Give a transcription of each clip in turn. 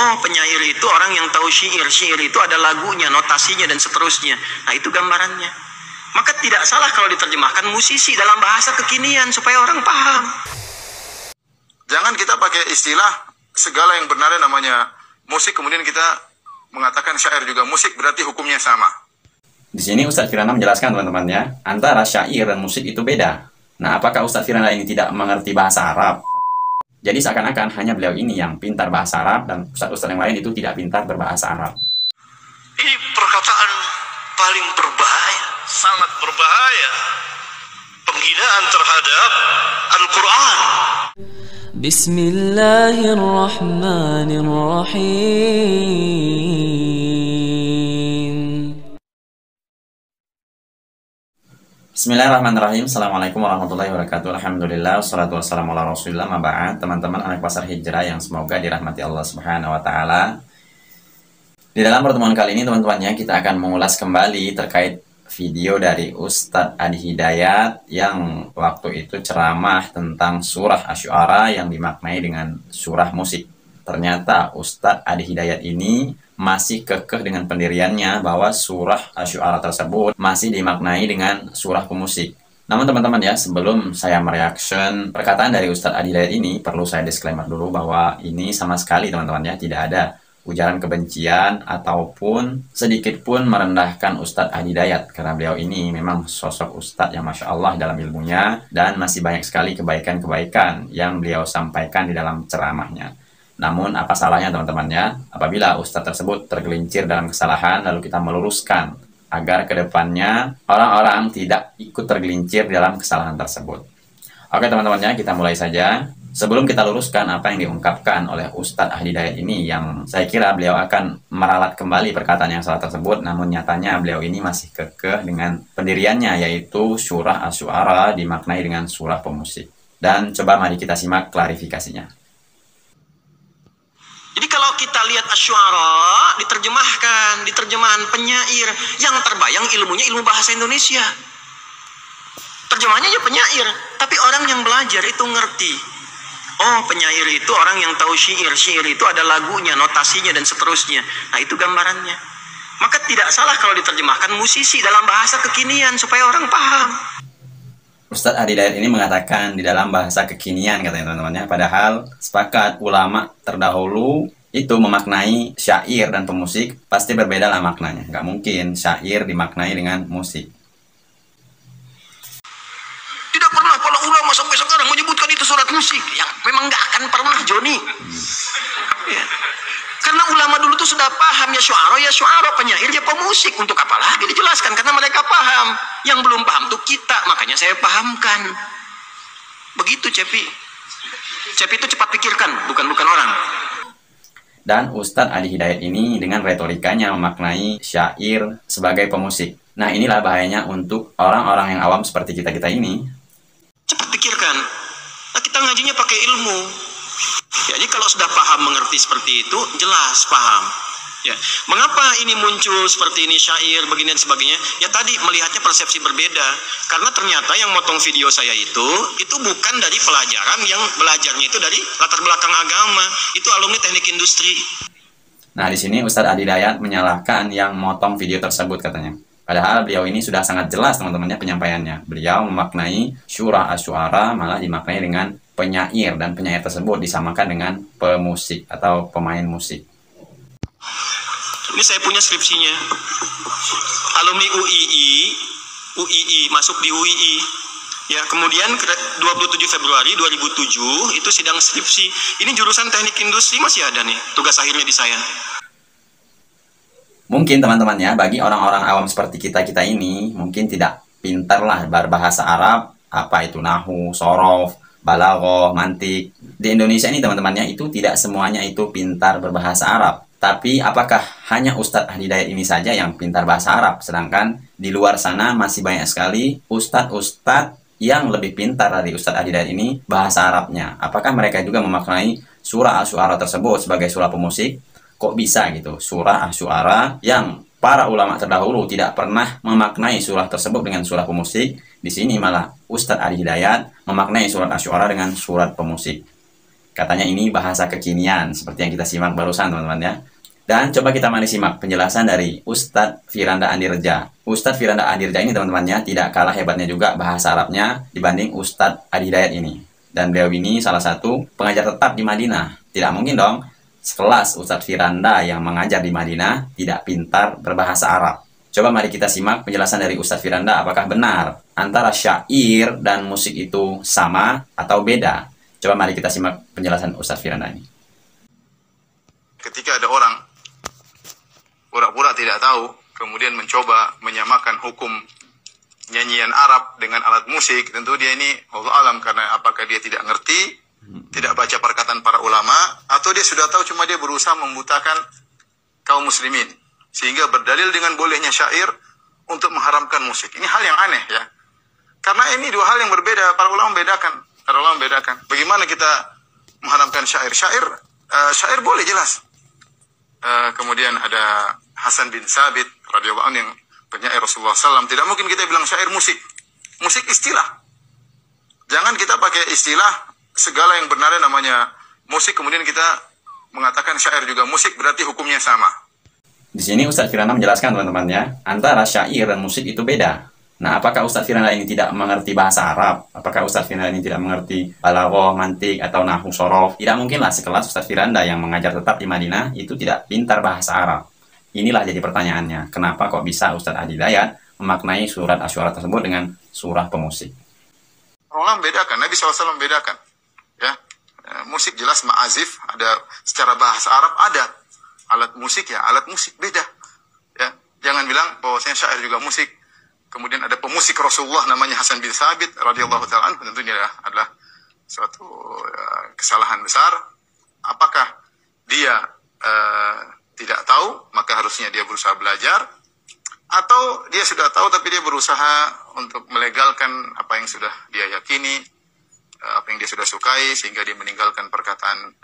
Oh, penyair itu orang yang tahu syair. Syair itu ada lagunya, notasinya, dan seterusnya. Nah, itu gambarannya. Maka tidak salah kalau diterjemahkan musisi dalam bahasa kekinian supaya orang paham. Jangan kita pakai istilah segala yang benar namanya musik, kemudian kita mengatakan syair juga musik, berarti hukumnya sama. Di sini Ustadz Firanda menjelaskan teman-teman ya, antara syair dan musik itu beda. Nah, apakah Ustadz Firanda ini tidak mengerti bahasa Arab? Jadi seakan-akan hanya beliau ini yang pintar bahasa Arab dan ustadz-ustadz yang lain itu tidak pintar berbahasa Arab. Ini perkataan paling berbahaya, sangat berbahaya. Penghinaan terhadap Al-Quran. Bismillahirrahmanirrahim. Bismillahirrahmanirrahim. Assalamualaikum warahmatullahi wabarakatuh. Alhamdulillah, wassalatu wassalamu ala rasulillah, maba'ad. Teman-teman anak pasar hijrah yang semoga dirahmati Allah subhanahu wa ta'ala. Di dalam pertemuan kali ini teman-temannya, kita akan mengulas kembali terkait video dari Ustadz Adi Hidayat yang waktu itu ceramah tentang surah Asy-Syu'ara yang dimaknai dengan surah musik. Ternyata Ustadz Adi Hidayat ini masih kekeh dengan pendiriannya bahwa surah Asy-Syu'ara tersebut masih dimaknai dengan surah pemusik. Namun teman-teman ya, sebelum saya mereaction perkataan dari Ustadz Adi Hidayat ini, perlu saya disclaimer dulu bahwa ini sama sekali teman-teman ya, tidak ada ujaran kebencian ataupun sedikit pun merendahkan Ustadz Adi Hidayat, karena beliau ini memang sosok Ustadz yang Masya Allah dalam ilmunya dan masih banyak sekali kebaikan-kebaikan yang beliau sampaikan di dalam ceramahnya. Namun apa salahnya teman-teman ya, apabila Ustadz tersebut tergelincir dalam kesalahan lalu kita meluruskan agar kedepannya orang-orang tidak ikut tergelincir dalam kesalahan tersebut. Oke teman-teman ya, kita mulai saja. Sebelum kita luruskan apa yang diungkapkan oleh Ustadz Adi Hidayat ini, yang saya kira beliau akan meralat kembali perkataan yang salah tersebut, namun nyatanya beliau ini masih kekeh dengan pendiriannya, yaitu surah Asy-Syu'ara dimaknai dengan surah pemusik. Dan coba mari kita simak klarifikasinya. Jadi kalau kita lihat Asy-Syu'ara diterjemahkan, di terjemahan penyair, yang terbayang ilmunya ilmu bahasa Indonesia. Terjemahannya aja penyair, tapi orang yang belajar itu ngerti. Oh, penyair itu orang yang tahu syair. Syair itu ada lagunya, notasinya, dan seterusnya. Nah, itu gambarannya. Maka tidak salah kalau diterjemahkan musisi dalam bahasa kekinian supaya orang paham. Ustadz Adi Hidayat ini mengatakan di dalam bahasa kekinian katanya teman-temannya, padahal sepakat ulama terdahulu itu memaknai syair dan pemusik pasti berbeda lah maknanya. Nggak mungkin syair dimaknai dengan musik. Tidak pernah para ulama sampai sekarang menyebutkan itu surat musik. Yang memang nggak akan pernah, Joni. Ya. Karena ulama dulu tuh sudah paham ya syu'ara, penyair ya pemusik. Untuk apa lagi dijelaskan? Karena mereka paham. Yang belum paham tuh kita. Makanya saya pahamkan. Begitu Cepi. Cepi itu cepat pikirkan, bukan orang. Dan Ustadz Adi Hidayat ini dengan retorikanya memaknai syair sebagai pemusik. Nah, inilah bahayanya untuk orang-orang yang awam seperti kita-kita ini. Cepat pikirkan. Nah, kita ngajinya pakai ilmu. Jadi kalau sudah paham mengerti seperti itu, jelas paham. Ya, mengapa ini muncul seperti ini syair begini dan sebagainya? Ya tadi melihatnya persepsi berbeda. Karena ternyata yang motong video saya itu bukan dari pelajaran, yang belajarnya itu dari latar belakang agama. Itu alumni teknik industri. Nah, di sini Ustadz Adi Hidayat menyalahkan yang motong video tersebut katanya. Padahal beliau ini sudah sangat jelas teman-temannya penyampaiannya. Beliau memaknai surah Asy-Syu'ara malah dimaknai dengan penyair, dan penyair tersebut disamakan dengan pemusik atau pemain musik. Ini saya punya skripsinya. Alumni UII masuk di UII. Ya, kemudian 27 Februari 2007 itu sidang skripsi. Ini jurusan teknik industri masih ada nih. Tugas akhirnya di saya. Mungkin teman-teman ya, bagi orang-orang awam seperti kita-kita ini, mungkin tidak pintar lah berbahasa Arab, apa itu nahwu, shorof, balaghah, mantik. Di Indonesia ini teman-temannya itu tidak semuanya itu pintar berbahasa Arab. Tapi apakah hanya Ustadz Adi Hidayat ini saja yang pintar bahasa Arab? Sedangkan di luar sana masih banyak sekali ustadz-ustadz yang lebih pintar dari Ustadz Adi Hidayat ini bahasa Arabnya. Apakah mereka juga memaknai surah Asy-Syu'ara tersebut sebagai surah pemusik? Kok bisa gitu? Surah Asy-Syu'ara yang para ulama terdahulu tidak pernah memaknai surah tersebut dengan surah pemusik, di sini malah Ustadz Adi Hidayat memaknai surat Asy-Syu'ara dengan surat pemusik. Katanya ini bahasa kekinian, seperti yang kita simak barusan teman-teman ya. Dan coba kita mari simak penjelasan dari Ustadz Firanda Andirja. Ustadz Firanda Andirja ini teman-temannya tidak kalah hebatnya juga bahasa Arabnya dibanding Ustadz Adi Hidayat ini. Dan beliau ini salah satu pengajar tetap di Madinah. Tidak mungkin dong sekelas Ustadz Firanda yang mengajar di Madinah tidak pintar berbahasa Arab. Coba mari kita simak penjelasan dari Ustadz Firanda, apakah benar antara syair dan musik itu sama atau beda. Coba mari kita simak penjelasan Ustadz Firanda ini. Ketika ada orang pura-pura tidak tahu, kemudian mencoba menyamakan hukum nyanyian Arab dengan alat musik, tentu dia ini Allah alam, karena apakah dia tidak ngerti, tidak baca perkataan para ulama, atau dia sudah tahu cuma dia berusaha membutakan kaum muslimin, sehingga berdalil dengan bolehnya syair untuk mengharamkan musik. Ini hal yang aneh ya, karena ini dua hal yang berbeda. Para ulama membedakan. Bagaimana kita mengharamkan syair? Syair boleh jelas. Kemudian ada Hasan bin Sabit radhiyallahu anhu yang penyair Rasulullah SAW. Tidak mungkin kita bilang syair musik. Musik istilah. Jangan kita pakai istilah segala yang benar namanya musik, kemudian kita mengatakan syair juga musik, berarti hukumnya sama. Di sini Ustadz Firanda menjelaskan teman-teman ya, antara syair dan musik itu beda. Nah, apakah Ustadz Firanda ini tidak mengerti bahasa Arab? Apakah Ustadz Firanda ini tidak mengerti balaghah, mantik, atau nahwu sorof? Tidak mungkinlah sekelas Ustadz Firanda yang mengajar tetap di Madinah itu tidak pintar bahasa Arab. Inilah jadi pertanyaannya, kenapa kok bisa Ustadz Adi Hidayat memaknai surat Asy-Syu'ara tersebut dengan surah pemusik? Allah membedakan, Nabi SAW membedakan. Ya, musik jelas ma'azif, ada secara bahasa Arab ada. Alat musik ya, alat musik beda. Ya, jangan bilang bahwasanya syair juga musik. Kemudian ada pemusik Rasulullah namanya Hasan bin Sabit radhiyallahu ta'ala anhu, tentunya adalah suatu kesalahan besar. Apakah dia tidak tahu, maka harusnya dia berusaha belajar, atau dia sudah tahu tapi dia berusaha untuk melegalkan apa yang sudah dia yakini, apa yang dia sudah sukai, sehingga dia meninggalkan perkataan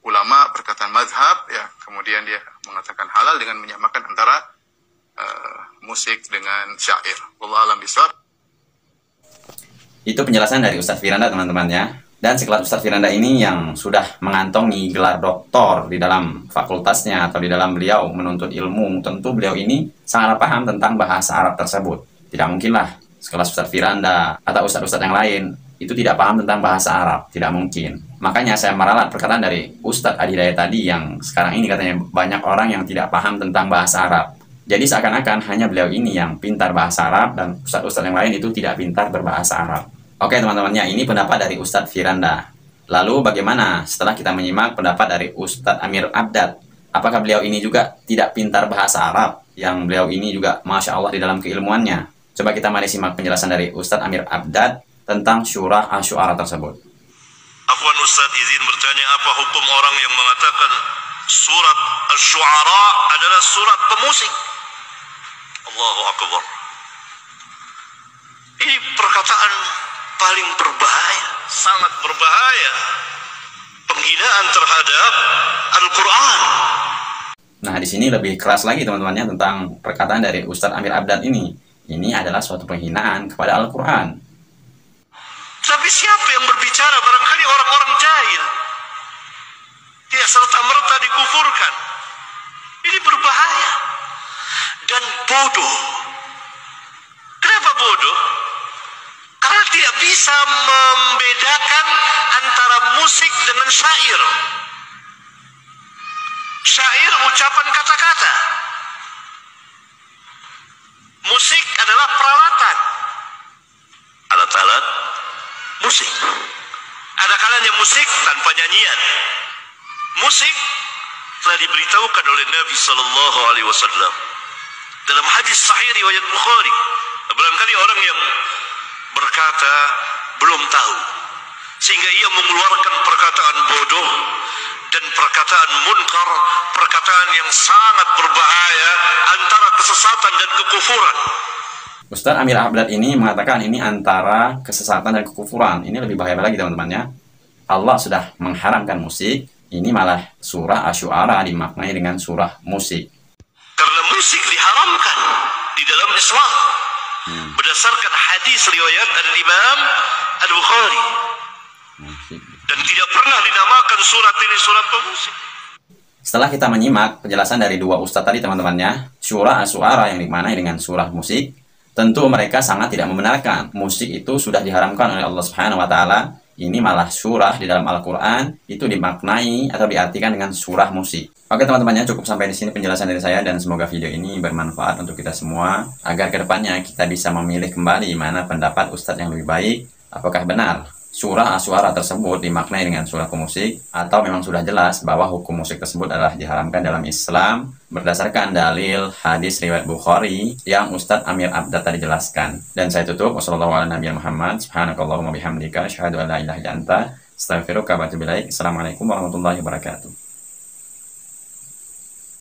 ulama, perkataan mazhab, ya, kemudian dia mengatakan halal dengan menyamakan antara musik dengan syair. Wallahu a'lam bishawab. Itu penjelasan dari Ustadz Firanda teman-teman ya. Dan sekelas Ustadz Firanda ini yang sudah mengantongi gelar doktor di dalam fakultasnya atau di dalam beliau menuntut ilmu, tentu beliau ini sangat paham tentang bahasa Arab tersebut. Tidak mungkinlah sekelas Ustadz Firanda atau Ustadz-Ustadz yang lain itu tidak paham tentang bahasa Arab. Tidak mungkin. Makanya saya meralat perkataan dari Ustadz Adi Hidayat tadi yang sekarang ini katanya banyak orang yang tidak paham tentang bahasa Arab. Jadi seakan-akan hanya beliau ini yang pintar bahasa Arab dan ustadz-ustadz yang lain itu tidak pintar berbahasa Arab. Oke teman-temannya, ini pendapat dari Ustadz Firanda. Lalu bagaimana setelah kita menyimak pendapat dari Ustadz Amir Abdad? Apakah beliau ini juga tidak pintar bahasa Arab? Yang beliau ini juga Masya Allah di dalam keilmuannya. Coba kita mari simak penjelasan dari Ustadz Amir Abdad tentang surah Asy-Syu'ara tersebut. Afwan Ustadz, izin bertanya, apa hukum orang yang mengatakan surat Asy-Syu'ara adalah surat pemusik? Allahu Akbar. Ini perkataan paling berbahaya, sangat berbahaya. Penghinaan terhadap Al-Quran. Nah, di sini lebih keras lagi teman-temannya tentang perkataan dari Ustadz Amir Abdad ini. Ini adalah suatu penghinaan kepada Al-Quran. Tapi siapa yang berbicara? Barangkali orang-orang jahil. Tidak serta-merta dikufurkan. Ini berbahaya. Dan bodoh. Kenapa bodoh? Karena tidak bisa membedakan antara musik dengan syair. Syair ucapan kata-kata. Musik adalah peralatan. Alat-alat musik. Ada kalanya musik tanpa nyanyian. Musik telah diberitahukan oleh Nabi Sallallahu Alaihi Wasallam dalam hadis sahih riwayat Bukhari. Barangkali orang yang berkata belum tahu, sehingga ia mengeluarkan perkataan bodoh dan perkataan munkar, perkataan yang sangat berbahaya antara kesesatan dan kekufuran. Ustadz Amir Abdad ini mengatakan ini antara kesesatan dan kekufuran. Ini lebih bahaya lagi teman-temannya. Allah sudah mengharamkan musik, ini malah surah Asy-Syu'ara dimaknai dengan surah musik. Karena musik diharamkan di dalam Islam berdasarkan hadis riwayat Al-Imam Al-Bukhari. dan tidak pernah dinamakan surat ini surat pemusik. Setelah kita menyimak penjelasan dari dua ustadz tadi teman-temannya, surah Asy-Syu'ara yang dimaknai dengan surah musik, tentu mereka sangat tidak membenarkan. Musik itu sudah diharamkan oleh Allah Subhanahu wa taala. Ini malah surah di dalam Al-Qur'an itu dimaknai atau diartikan dengan surah musik. Oke teman-temannya, cukup sampai di sini penjelasan dari saya dan semoga video ini bermanfaat untuk kita semua agar kedepannya kita bisa memilih kembali mana pendapat ustadz yang lebih baik. Apakah benar surah Asy-Syu'ara tersebut dimaknai dengan surah pemusik, atau memang sudah jelas bahwa hukum musik tersebut adalah diharamkan dalam Islam berdasarkan dalil hadis riwayat Bukhari yang Ustadz Amir Abda tadi jelaskan. Dan saya tutup, wassalamualaikum warahmatullahi wabarakatuh.